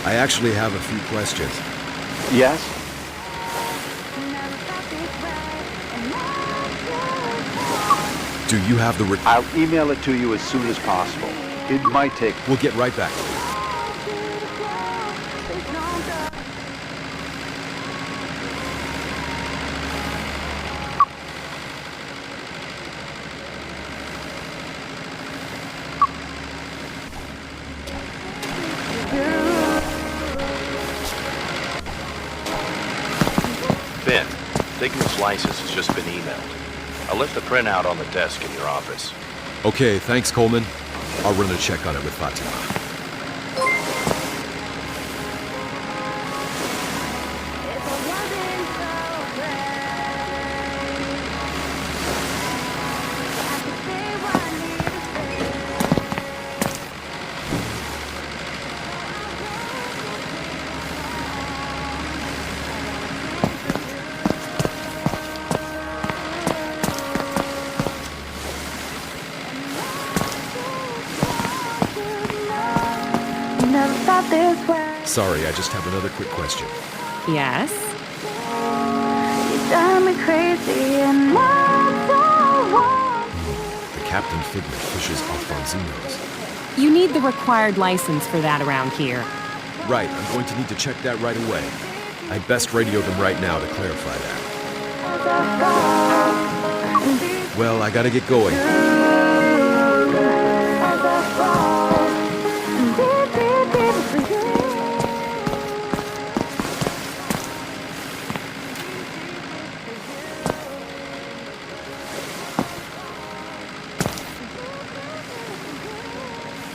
I actually have a few questions. Yes? Do you have the I'll email it to you as soon as possible. It might take... We'll get right back to you. Finn, Figment's license has just been emailed. I left the printout on the desk in your office. Okay, thanks, Coleman. I'll run a check on it with Fatima. Sorry, I just have another quick question. Yes? You drive me crazy and The Captain Figment fishes off Bonzinos. You need the required license for that around here. Right, I'm going to need to check that right away. I'd best radio them right now to clarify that. Well, I gotta get going.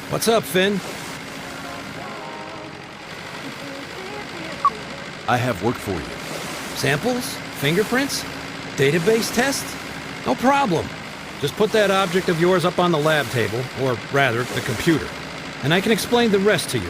What's up, Finn? I have work for you. Samples? Fingerprints? Database test? No problem. Just put that object of yours up on the lab table, or rather, the computer, and I can explain the rest to you.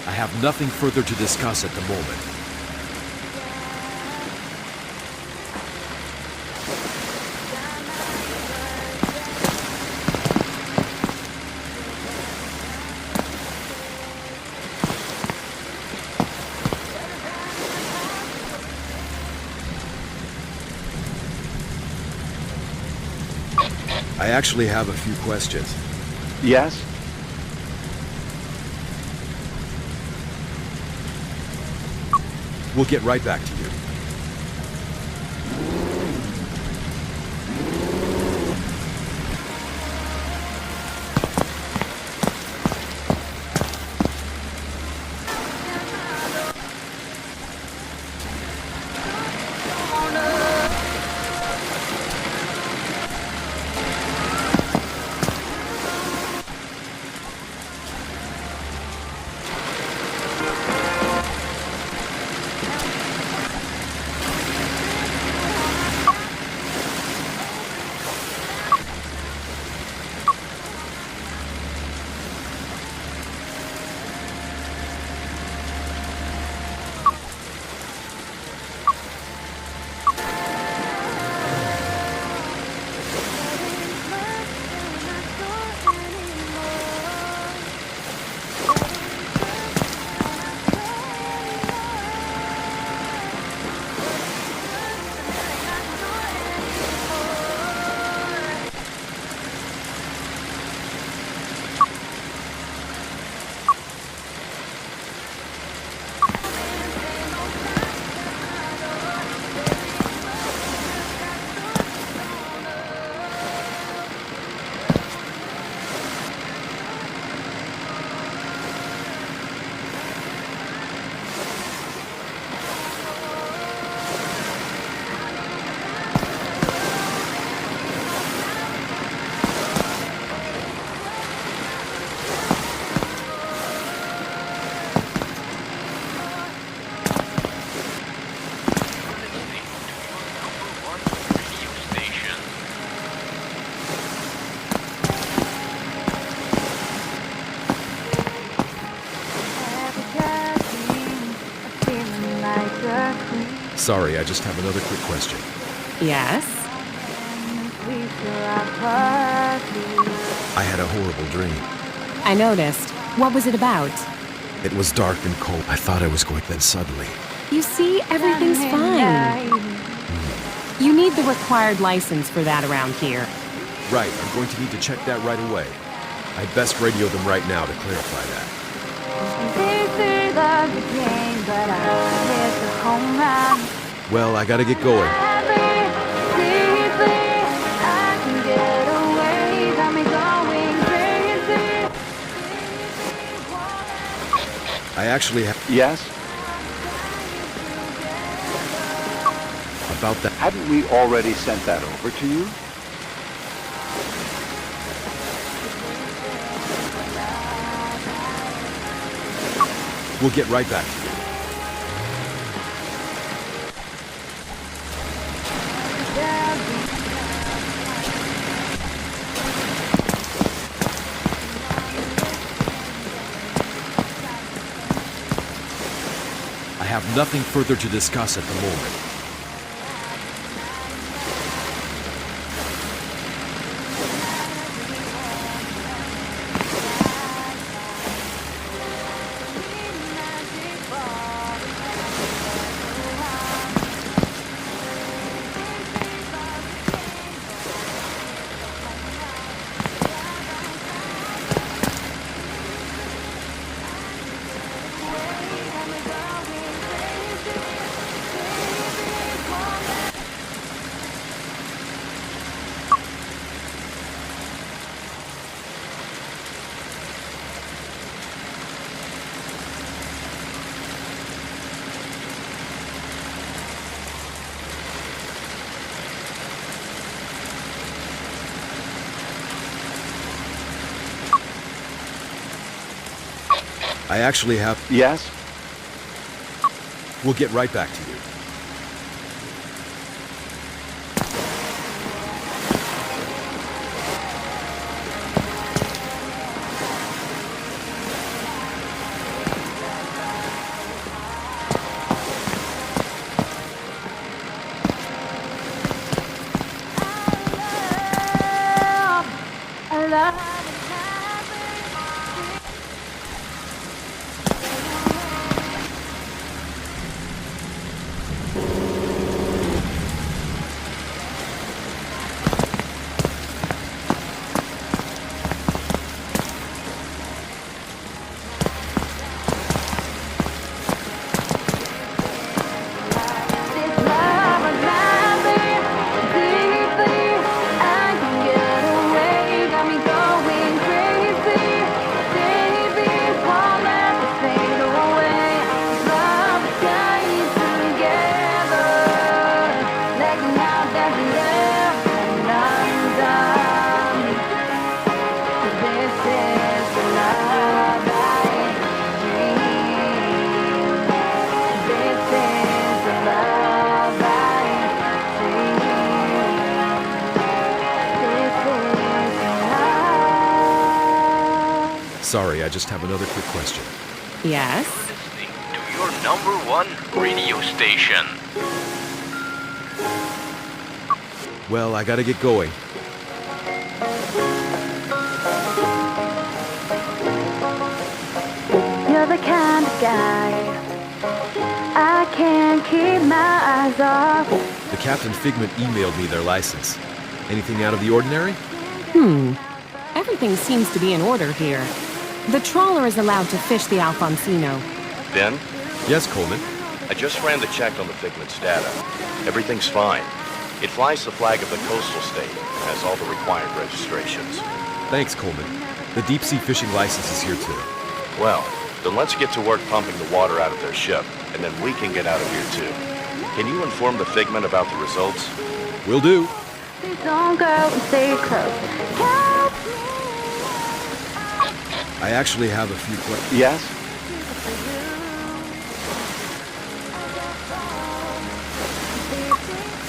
I have nothing further to discuss at the moment. I actually have a few questions. Yes? We'll get right back to you. Sorry, I just have another quick question. Yes? I had a horrible dream. I noticed. What was it about? It was dark and cold. I thought I was going, then suddenly. You see, everything's fine. You need the required license for that around here. Right, I'm going to need to check that right away. I'd best radio them right now to clarify that. Well, I gotta get going. I actually have... Yes? About that... Hadn't we already sent that over to you? We'll get right back to you. I have nothing further to discuss at the moment. I actually have... Yes? We'll get right back to you. Sorry, I just have another quick question. Yes? Listening to your #1 radio station. Well, I gotta get going. You're the kind of guy I can't keep my eyes off. The Captain Figment emailed me their license. Anything out of the ordinary? Everything seems to be in order here. The trawler is allowed to fish the Alfonsino. Ben, Yes, Coleman. I just ran the check on the Figment's data. Everything's fine. It flies the flag of the coastal state and has all the required registrations. Thanks, Coleman. The deep-sea fishing license is here, too. Well, then let's get to work pumping the water out of their ship, and then we can get out of here too. Can you inform the Figment about the results? Will do. Please don't go and stay close. Help me. I actually have a few questions. Yes?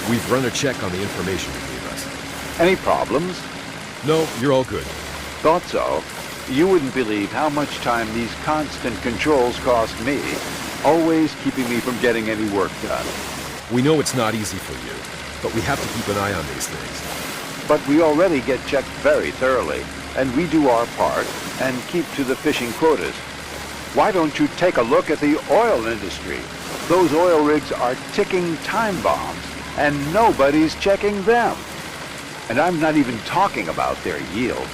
We've run a check on the information you gave us. Any problems? No, you're all good. Thought so. You wouldn't believe how much time these constant controls cost me, always keeping me from getting any work done. We know it's not easy for you, but we have to keep an eye on these things. But we already get checked very thoroughly, and we do our part and keep to the fishing quotas. Why don't you take a look at the oil industry? Those oil rigs are ticking time bombs, and nobody's checking them. And I'm not even talking about their yield.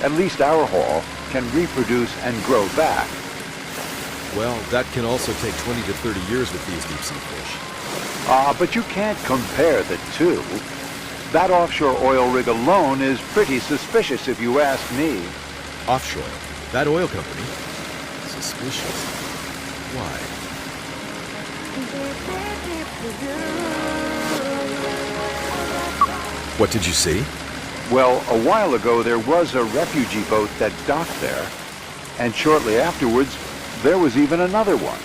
At least our haul can reproduce and grow back. Well, that can also take 20 to 30 years with these deep sea fish. But you can't compare the two. That offshore oil rig alone is pretty suspicious if you ask me. Offshore? That oil company? Suspicious. Why? What did you see? Well, a while ago there was a refugee boat that docked there, and shortly afterwards there was even another one.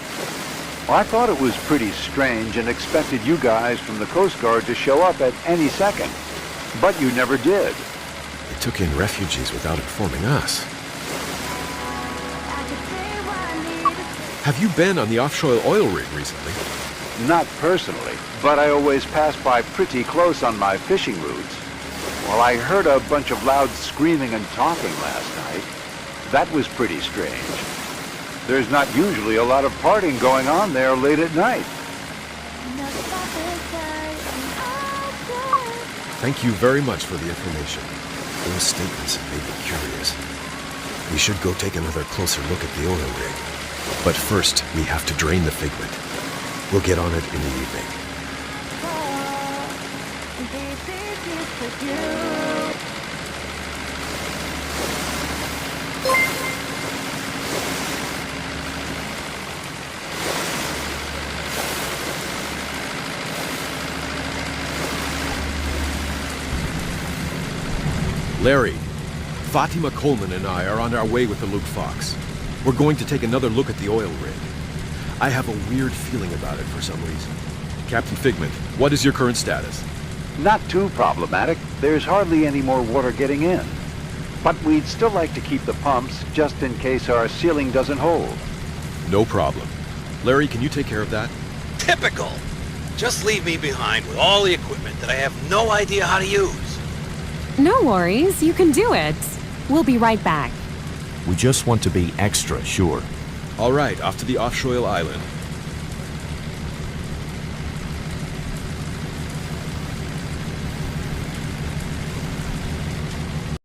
I thought it was pretty strange and expected you guys from the Coast Guard to show up at any second, but you never did. They took in refugees without informing us. Have you been on the offshore oil rig recently? Not personally, but I always pass by pretty close on my fishing routes. Well, I heard a bunch of loud screaming and talking last night. That was pretty strange. There's not usually a lot of partying going on there late at night. Thank you very much for the information. Those statements have made me curious. We should go take another closer look at the oil rig. But first, we have to drain the figment. We'll get on it in the evening. Larry, Fatima Coleman and I are on our way with the Luke Fox. We're going to take another look at the oil rig. I have a weird feeling about it for some reason. Captain Figment, what is your current status? Not too problematic. There's hardly any more water getting in. But we'd still like to keep the pumps just in case our sealing doesn't hold. No problem. Larry, can you take care of that? Typical! Just leave me behind with all the equipment that I have no idea how to use. No worries, you can do it. We'll be right back. We just want to be extra sure. All right, off to the offshore island.